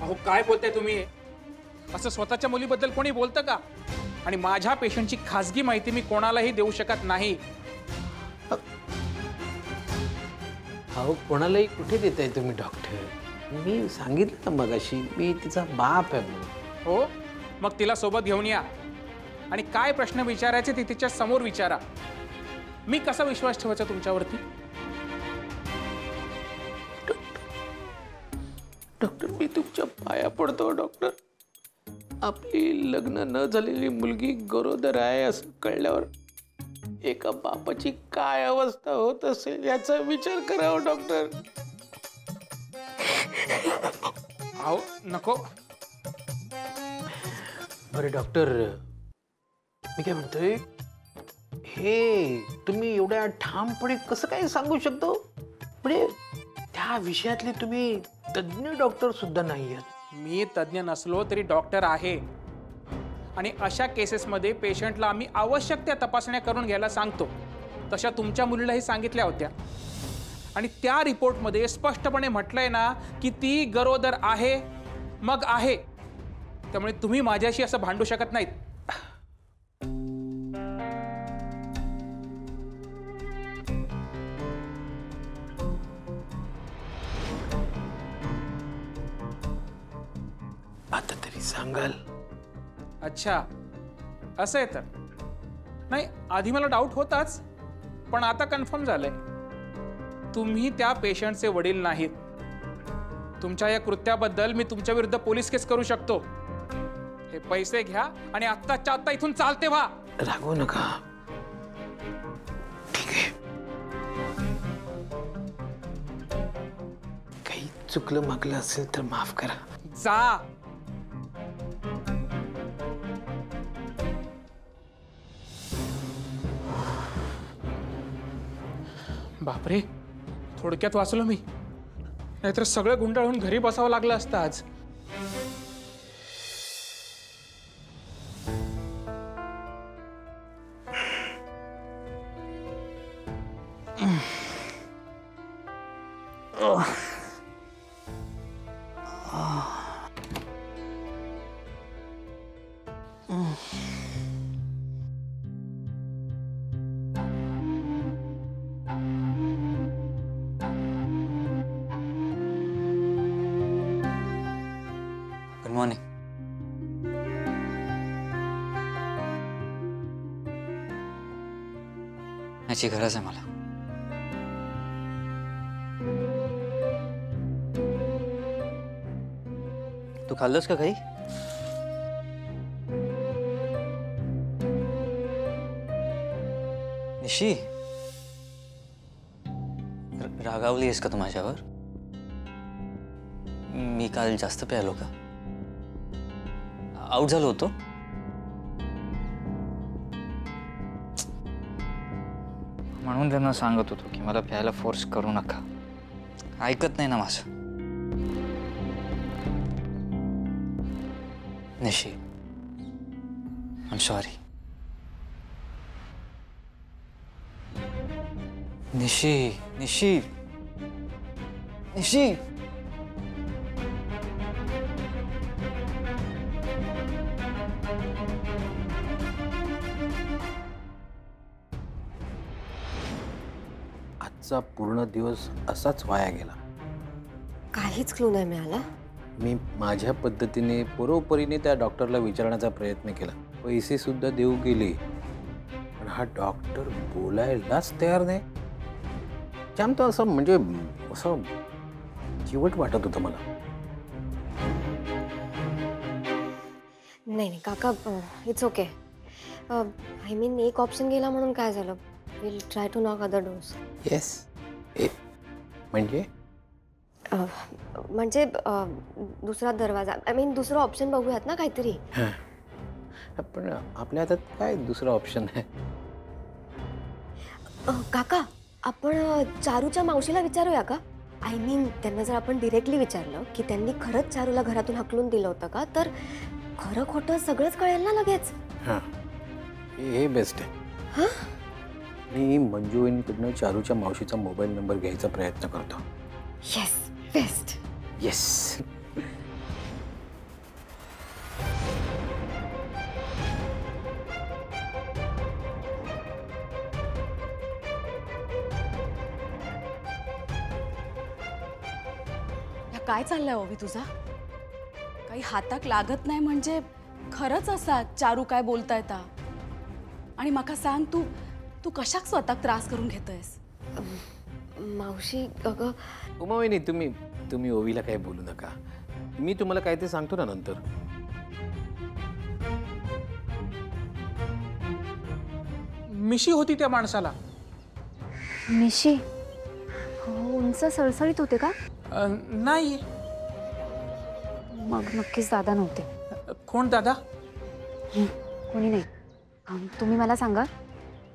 अहो काय बोलताय तुम्ही? असं स्वतःच्या मुलीबद्दल कोणी बोलतं का? आणि माझ्या पेशंटची खासगी माहिती मी कोणालाही देऊ शकत नाही. अहो कोणालाही कुठे देताय तुम्ही डॉक्टर? मी सांगितलं ना मगाशी, मी तिचा बाप आहे म्हणून. हो, मग तिला सोबत घेऊन या आणि काय प्रश्न विचारायचे ते तिच्या समोर विचारा. मी कसा विश्वास ठेवायचा तुमच्यावरती? डॉक्टर मी तुमच्या पाया पडतो डॉक्टर. आपली लग्न न झालेली मुलगी गरोदर आहे असं कळल्यावर एका बापाची काय अवस्था होत असेल याचा विचार करावा डॉक्टर. अहो नको. बरं डॉक्टर, मी काय म्हणतोय, हे तुम्ही एवढ्या ठामपणे कसं काय सांगू शकतो? म्हणजे त्या विषयातले तुम्ही तज्ञ डॉक्टर सुद्धा नाही आहात. मी तज्ञ नसलो तरी डॉक्टर आहे आणि अशा केसेसमध्ये पेशंटला आम्ही आवश्यक त्या तपासण्या करून घ्यायला सांगतो. तशा तुमच्या मुलीलाही सांगितल्या होत्या आणि त्या रिपोर्टमध्ये स्पष्टपणे म्हटलंय ना की ती गरोदर आहे, मग आहे. त्यामुळे तुम्ही माझ्याशी असं भांडू शकत नाहीत. आता तरी सांगाल? अच्छा, असं आहे तर. नाही, आधी मला डाऊट होताच, पण आता कन्फर्म झालंय. तुम्ही त्या पेशंटचे वडील नाहीत. तुमच्या या कृत्याबद्दल मी तुमच्या विरुद्ध पोलीस केस करू शकतो. हे पैसे घ्या आणि आत्ताच्या आत्ता इथून चालते व्हा. रागवू नका. ठीक आहे, काही चुकलं मागलं असेल तर माफ करा. जा. बापरे, थोडक्यात वाचलो मी, नाहीतर सगळं गुंडाळून घरी बसावं लागलं असतं आज. Good morning. याची गरज आहे मला. तू खाल्लंस का काही? निशी, रागावली आहेस का तू माझ्यावर? मी काल जास्त प्यालो का? आउट झालो होतो? म्हणून त्यांना सांगत होतो की मला प्यायला फोर्स करू नका. ऐकत नाही ना माझं. निशी, आय एम सॉरी. निशी, निशी, निशी. आजचा पूर्ण दिवस असाच वाया गेला. काहीच क्लू नाही मिळाला. मी माझ्या पद्धतीने परोपरीने त्या डॉक्टरला विचारण्याचा प्रयत्न केला. पैसे सुद्धा देऊ गेले, पण हा डॉक्टर बोलायलाच तयार नाही. जामतं असं म्हणजे असं चिवट वाटत होतं मला. नाही काका, इट्स ओके. आय मीन एक ऑप्शन गेला म्हणून काय झालं. Will try to knock other doors. Yes. म्हणजे म्हणजे दुसरा दरवाजा, आय मीन दुसरं ऑप्शन बघूयात ना काहीतरी. पण आपल्या हातात काय दुसरा ऑप्शन आहे? काका, आपण चारूच्या मावशीला विचारूया का? आय मीन त्यांना जर आपण डिरेक्टली विचारलं की त्यांनी खरंच चारूला घरातून हाकलून दिलं होतं का, तर खरं खोटं सगळंच कळेल ना लगेच. हां, हे बेस्ट आहे. हां, मी मंजूकडनं चारूच्या मावशीचा मोबाईल नंबर घ्यायचा प्रयत्न करतो. Yes, best. येस. काय चाललंय ओवी तुझा? काही हाताक लागत नाही म्हणजे खरंच असा चारू काय बोलतायत? आणि मका सांग, तू तू कशाक स्वतःक त्रास करून घेतोयस? मावशी अगं उमावहिनी, तुम्ही ओवीला काही बोलू नका. मी तुम्हाला काय ते सांगतो ना नंतर. मिशी होती त्या माणसाला. मिशी हो, उंच सळसळीत होते का? नाही. मग नक्कीच दादा नव्हते. कोण दादा? कोणी नाही. तुम्ही मला सांगा,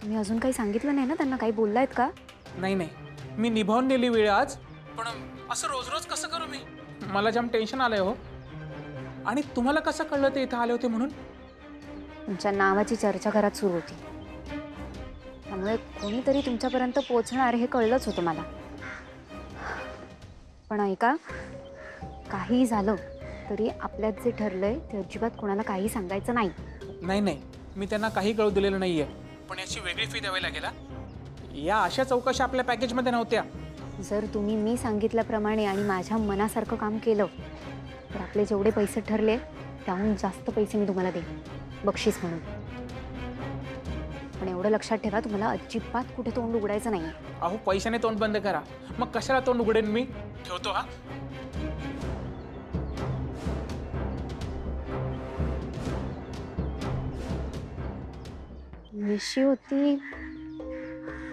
तुम्ही अजून काही सांगितलं नाही ना त्यांना? काही बोललायत का? नाही नाही, मी निभावून नेली वेळ आज. पण असं रोज रोज कसं करू मी? मला जाम टेन्शन आलंय हो. आणि तुम्हाला कसं कळलं ते इथं आले होते म्हणून? तुमच्या नावाची चर्चा घरात सुरू होती, त्यामुळे कोणीतरी तुमच्यापर्यंत पोहोचणार हे कळलंच होतं मला. पण ऐका, काही झालं तरी आपल्यात जे ठरलंय ते अजिबात कोणाला काही सांगायचं नाही. नाही नाही, मी त्यांना काही कळू दिलेलं नाहीये. पण याची वेगळी फी द्यावी लागेल. या अशा चौकशा आपल्या पॅकेजमध्ये नव्हत्या. जर तुम्ही मी सांगितल्याप्रमाणे आणि माझ्या मनासारखं काम केलं तर आपले जेवढे पैसे ठरले त्याहून जास्त पैसे मी तुम्हाला देईन बक्षीस म्हणून. पण एवढं लक्षात ठेवा, तुम्हाला अजिबात कुठे तोंड उघडायचं नाही. अहो, पैशाने तोंड बंद करा. मग कशाला तोंड उघडेन मी? ठेवतो हा. मिशी होती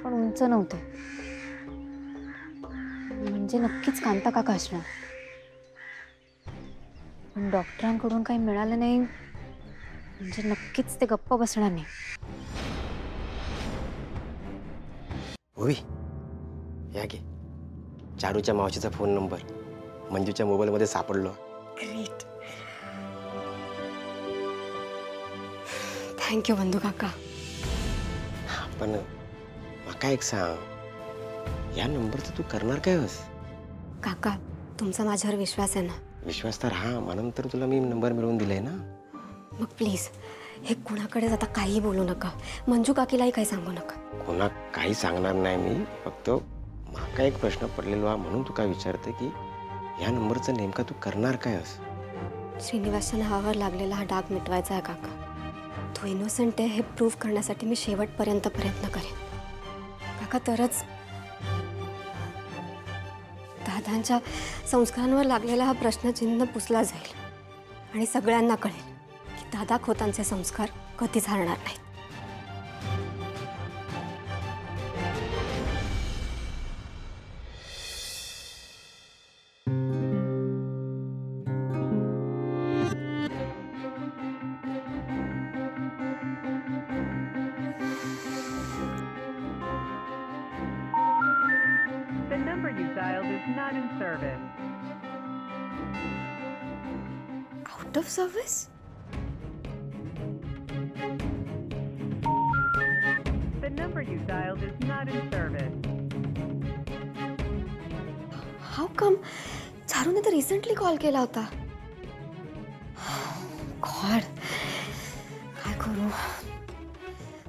पण उंच नव्हते, म्हणजे नक्कीच कांता काका असणार. पण डॉक्टरांकडून काही मिळालं नाही म्हणजे नक्कीच ते गप्प बसणार नाही. ओवी, या घे. चारूच्या मावशीचा फोन नंबर मंजूच्या मोबाईलमध्ये सापडलो. ग्रेट. थँक्यू बंधू काका. पण माका एक सांग, या नंबरचं तू करणार काय हस? काका, तुमचा माझ्यावर विश्वास आहे ना? विश्वास तर हा, म्हणून तर तुला मी नंबर मिळवून दिलाय ना. मग प्लीज हे कुणाकडेच आता काही बोलू नका. मंजू काकीलाही काही सांगू नका. कोणा काही सांगणार नाही मी. फक्त माका एक प्रश्न पडलेला म्हणून तुका विचारते की या नंबरचं नेमका तू करणार काय हस? श्रीनिवासच्या नावावर लागलेला हा डाग मिटवायचा आहे काका. तो इनोसंट आहे हे प्रूव्ह करण्यासाठी मी शेवटपर्यंत प्रयत्न करेन काका. तरच दादांच्या संस्कारांवर लागलेला हा प्रश्नचिन्ह पुसला जाईल आणि सगळ्यांना कळेल की दादा खोतांचे संस्कार कधीच हरणार नाहीत. The number you dialed is not in service. Out of service? The number you dialed is not in service. How come? चारूने तर रिसेंटली कॉल केला होता. गॉड, काय करू?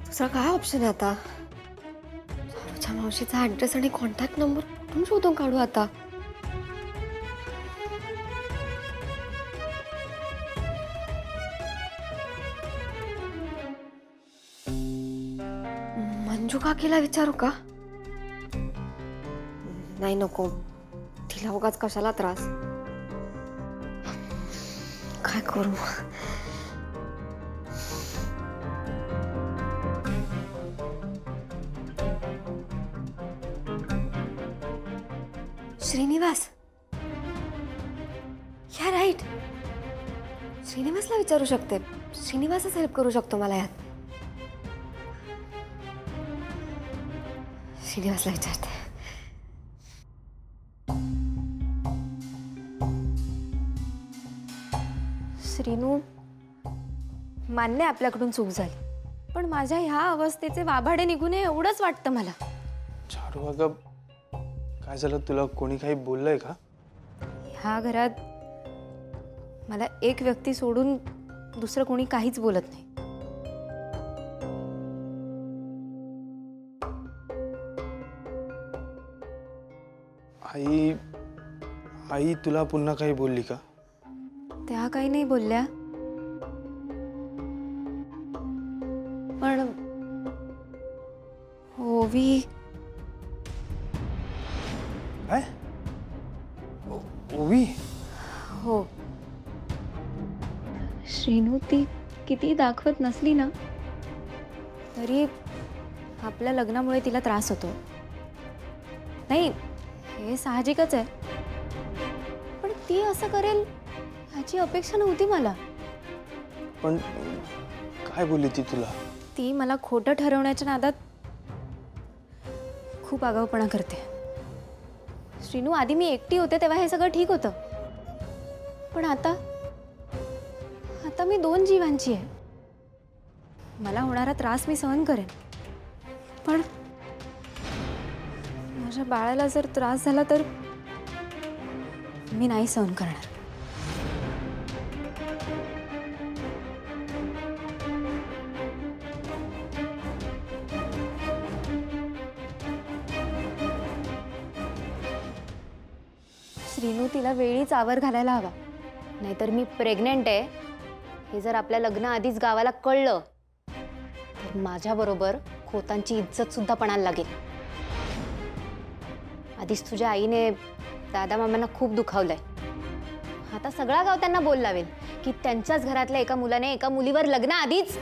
दुसरा काय ऑप्शन आहे आता? चारूच्या मावशीचा ॲड्रेस आणि कॉन्टॅक्ट नंबर कुठून शोधून काढू आता? मंजू काकीला विचारू का? नाही, नको. तिला उगाच कशाला त्रास. काय करू? श्रीनिवास. या राईट, श्रीनिवासला विचारू शकते. श्रीनिवासच हेल्प करू शकतो मला यात. श्रीनिवासला विचारते. श्रीनू, मान्य आहे आपल्याकडून चूक झाली, पण माझ्या ह्या अवस्थेचे वाभाडे निघू नये एवढंच वाटतं मला. चारू, अगं काय झालं? तुला कोणी काही बोललंय का? ह्या घरात मला एक व्यक्ती सोडून दुसरं कोणी काहीच बोलत नाही. आई तुला पुन्हा काही बोलली का? त्या काही नाही बोलल्या, पण ओवी काय? ओवी? हो, श्रीनू ती किती दाखवत नसली ना तरी आपल्या लग्नामुळे तिला त्रास होतो. नाही, हे साहजिकच आहे, पण ती असं करेल ह्याची अपेक्षा नव्हती मला. पण काय बोलली ती तुला? ती मला खोटं ठरवण्याच्या नादात खूप आगाऊपणा करते. श्रीनू, आधी मी एकटी होते तेव्हा हे सगळं ठीक होतं, पण आता मी 2 जीवांची आहे. मला होणारा त्रास मी सहन करेन, पण माझ्या बाळाला जर त्रास झाला तर मी नाही सहन करणार. श्रीनू, तिला वेळीच आवर घालायला हवा, नाहीतर मी प्रेग्नंट आहे हे जर आपल्या लग्नाआधीच गावाला कळलं तर माझ्याबरोबर खोतांची इज्जत सुद्धा पणाला लागेल. आधीच तुझ्या आईने दादा मामांना खूप दुखावलंय. आता सगळा गाव त्यांना बोल लावेल की त्यांच्याच घरातल्या एका मुलाने एका मुलीवर लग्नाआधीच.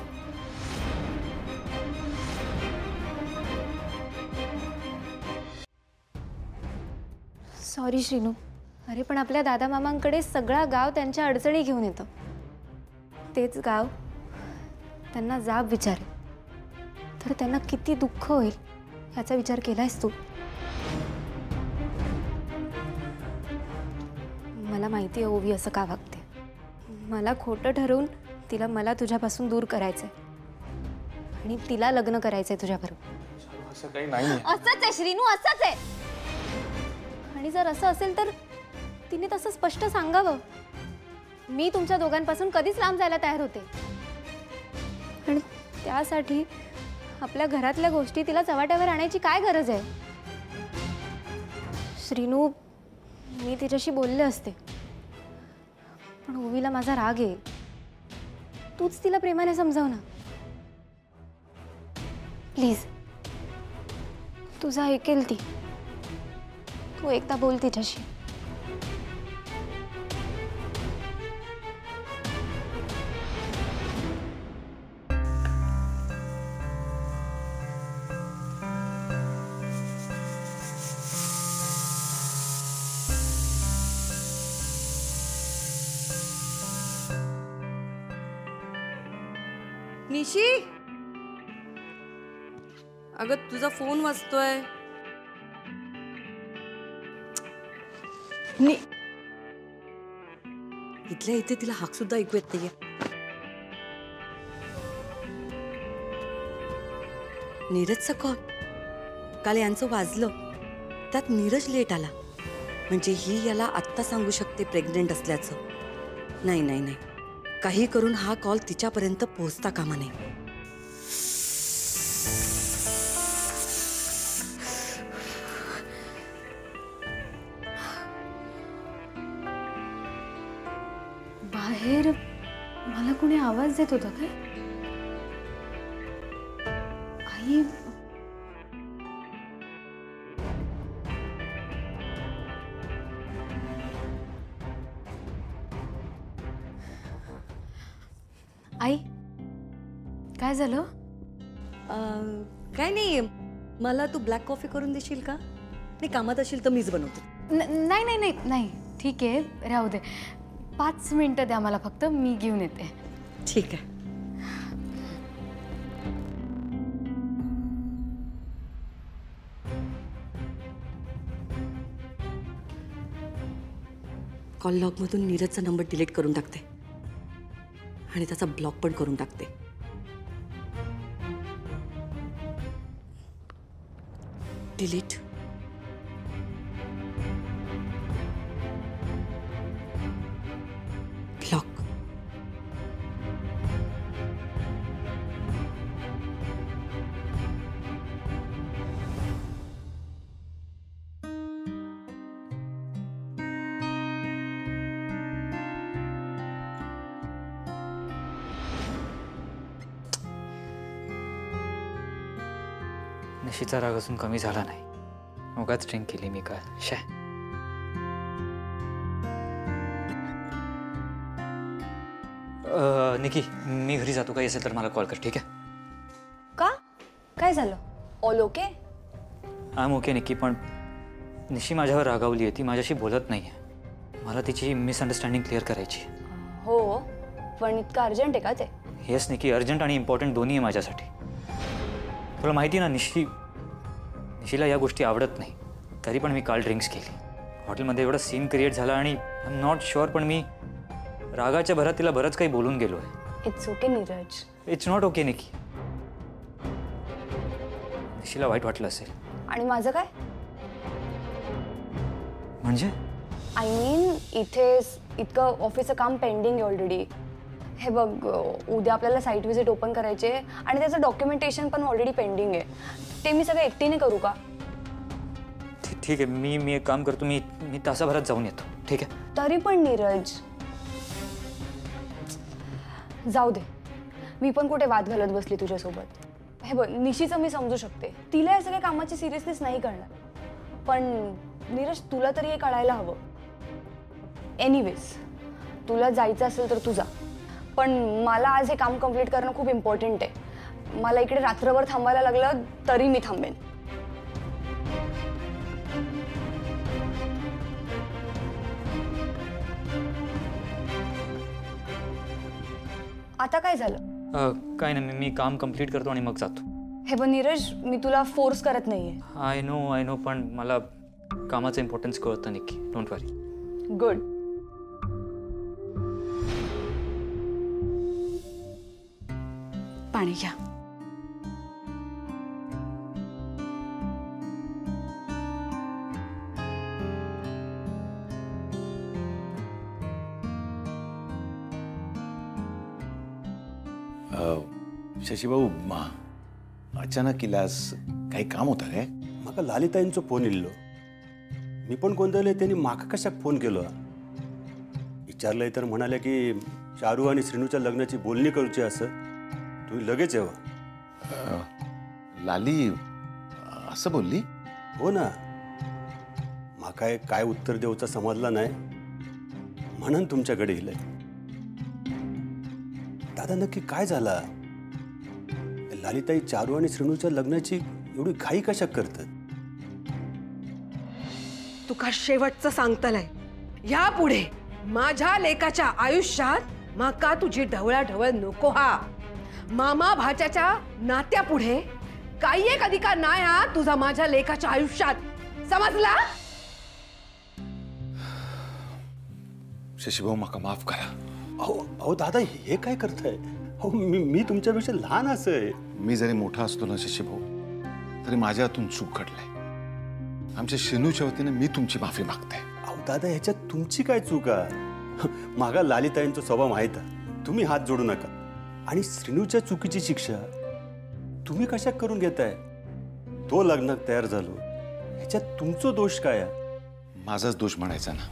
सॉरी श्रीनू, अरे पण आपल्या दादा मामांकडे सगळा गाव त्यांच्या अडचणी घेऊन येतं. तेच गाव त्यांना जाब विचारेल तर त्यांना किती दुःख होईल याचा विचार केलायस तू? मला माहिती आहे ओवी असं का वागते. मला खोटं ठरवून तिला मला तुझ्यापासून दूर करायचंय आणि तिला लग्न करायचंय तुझ्याबरोबर. असं काही नाही. असंच आहे श्रीनू, असंच आहे. आणि जर असं असेल तर तिने तसं स्पष्ट सांगावं. मी तुमच्या दोघांपासून कधीच लांब जायला तयार होते, पण त्यासाठी आपल्या घरातल्या गोष्टी तिला चव्हाट्यावर आणायची काय गरज आहे? श्रीनू, मी तिच्याशी बोलले असते, पण ओवीला माझा राग येईल. तूच तिला प्रेमाने समजाव ना प्लीज. तुझा ऐकेल ती. तू एकदा बोल तिच्याशी. निशी, अगं तुझा फोन वाजतोय. इथल्या इथे तिला हाक सुद्धा ऐकू येत नाहीये. नीरजचा कॉल. काल यांचं वाजलं, त्यात नीरज लेट आला. म्हणजे ही याला आत्ता सांगू शकते प्रेग्नेंट असल्याचं. नाही नाही नाही, काही करून हा कॉल तिच्यापर्यंत पोहोचता कामा नये. बाहेर मला कोणी आवाज देत होता काय? आई, आई काय झालं? काय नाही, मला तू ब्लॅक कॉफी करून देशील का? नाही, कामात असेल तर मीच बनवते. नाही नाही नाही नाही, ठीक आहे, राहू दे. 5 मिनिटं द्या मला फक्त, मी घेऊन येते. ठीक आहे. कॉल लॉगमधून नीरजचा नंबर डिलीट करून टाकते आणि त्याचा ब्लॉक पण करून टाकते. डिलीट. ब्लॉक. निशीचा राग अजून कमी झाला नाही. उगाच ड्रिंक केली मी काल. शे. निकी, मी घरी जातो. काही असेल तर मला कॉल कर, ठीक आहे? का? काय झालं? All okay? I am okay Niki, पण निशी माझ्यावर रागावली आहे. ती माझ्याशी बोलत नाही आहे. मला तिची मिसअंडरस्टँडिंग क्लिअर करायची. हो, पण इतकं अर्जंट आहे का ते? येस निकी, अर्जंट आणि इम्पॉर्टंट दोन्ही आहे माझ्यासाठी. तुला माहिती ना, निशीला या गोष्टी आवडत नाही. तरी पण मी काल ड्रिंक्स केली. हॉटेलमध्ये एवढा सीन क्रिएट झाला आणि आय एम नॉट शुअर, पण मी रागाच्या भरात तिला बरंच काही बोलून गेलो आहे. It's okay Neeraj. It's not okay Niki. निशीला वाईट वाटलं असेल. आणि माझं काय? म्हणजे आय मीन इथे इतकं ऑफिसचं काम पेंडिंग आहे ऑलरेडी. हे बघ, उद्या आपल्याला साईट व्हिजिट ओपन करायचे आणि त्याचं डॉक्युमेंटेशन पण ऑलरेडी पेंडिंग आहे. ते मी सगळं एकटीने करू का? ठीक आहे, मी एक काम करतो. मी तासाभरात जाऊन येतो, ठीक आहे? तरी पण नीरज, जाऊ दे. मी पण कुठे वाद घालत बसली तुझ्यासोबत. हे बघ, निशीचं मी समजू शकते. तिला या सगळ्या कामाची सिरियसनेस नाही कळणार. पण नीरज, तुला तरी हे कळायला हवं. एनिवेज, तुला जायचं असेल तर तू जा. पण मला आज हे काम कंप्लीट करणं खूप इम्पॉर्टंट आहे. मला इकडे रात्रभर थांबायला लागलं तरी मी थांबेन. आता काय झालं? काय नाही, मी काम कंप्लीट करतो आणि मग जातो. हे बघ नीरज, मी तुला फोर्स करत नाहीये. आय नो, पण मला कामाचं इम्पॉर्टन्स कळतं निकी. Don't worry. गुड. पाणी घ्या. शशीभाऊ, अचानक इलास काही काम होतं काय? म्हाका लालिताईंचो फोन इल्लो. मी पण गोंधळले. त्यांनी म्हाका कशाक फोन केलो विचारलंय तर म्हणाले की चारू आणि श्रीनूच्या लग्नाची बोलणी करूची असं, तुम्ही लगेच यावं. लाली असं बोलली? हो ना. म्हाका काय उत्तर देऊचा समजला नाही म्हणून तुमच्याकडे इलंय. दादा, नक्की काय झाला? लालिताई चारू आणि श्रीनूच्या लग्नाची एवढी घाई कशा करतात? तुका शेवटचं सांगतलंय. यापुढे माझ्या लेकाच्या आयुष्यात माका तुझी ढवळाढवळ नको. हा मामा भाच्याच्या नात्यापुढे काही एक अधिकार नाही हा तुझा माझ्या लेकाच्या आयुष्यात. समजला? शशीभाऊ, माका माफ करा. अहो दादा, हे काय करताय? हो, मी तुमच्यापेक्षा लहान असं. मी जरी मोठा असतो ना शशीभाऊ, तरी माझ्या हातून चूक घडलाय. आमच्या शेनूच्या वतीने मी तुमची माफी मागते. अहो दादा, ह्याच्यात तुमची काय चूक आहे? मागा लालिताईंचा स्वभाव माहीत आहे. तुम्ही हात जोडू नका. आणि श्रीनूच्या चुकीची शिक्षा तुम्ही कशा करून घेताय? तो लग्नात तयार झालो, ह्याच्यात तुमचा दोष काय आहे? माझाच दोष म्हणायचा ना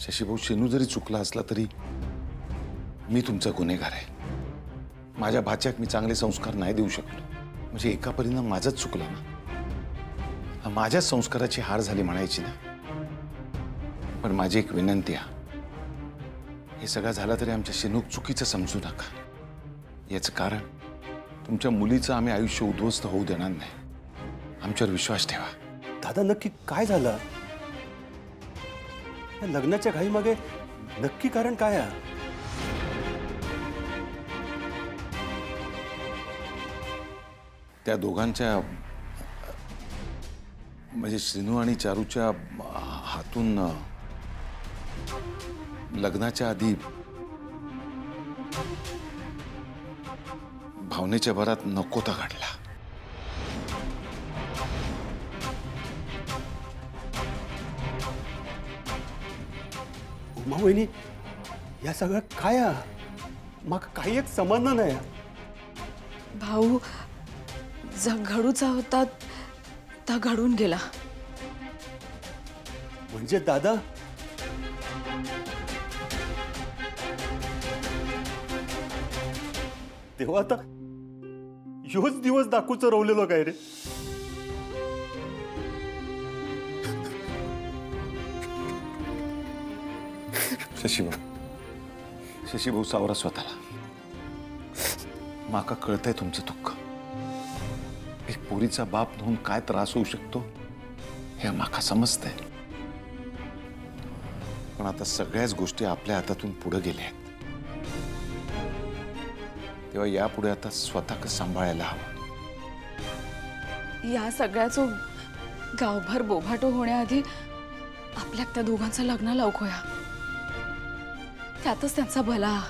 शशीभाऊ. शेनू जरी चुकला असला तरी मी तुमचा गुन्हेगार आहे. माझ्या भाच्याक मी चांगले संस्कार नाही देऊ शकलो म्हणजे एका परिणाम माझाच चुकला ना. माझ्याच संस्काराची हार झाली म्हणायची ना. पण माझी एक विनंती आहे, हे सगळं झालं तरी आमच्या शेनूक चुकीचं समजू नका. याचं कारण तुमच्या मुलीचं आम्ही आयुष्य उद्ध्वस्त होऊ देणार नाही. आमच्यावर विश्वास ठेवा. दादा, नक्की काय झालं? या लग्नाच्या घाईमागे नक्की कारण काय आहे? त्या दोघांच्या म्हणजे श्रीनू आणि चारूच्या हातून लग्नाच्या आधी भावनेच्या भरात नकोता घडला. उमा वहिनी, या सगळं काय आहे? मग काही एक समजणं नाही. भाऊ, जग घडूचा होता ता घडून गेला. म्हणजे दादा, तेव्हा आता ह्योच दिवस दाखवूच रवलेलो काय रे? शशीभाऊ सावरा स्वतःला. माका कळतंय तुमचं दुःख. एक पोरीचा बाप म्हणून काय त्रास होऊ शकतो हे माका समजतंय. पण आता सगळ्याच गोष्टी आपल्या हातातून पुढे गेल्या आहेत. तेव्हा यापुढे आता स्वतः सांभाळायला हवं. या सगळ्याचं गावभर बोभाटो होण्याआधी आपल्या त्या दोघांचं लग्न लवकूया. त्यातच त्यांचा भला.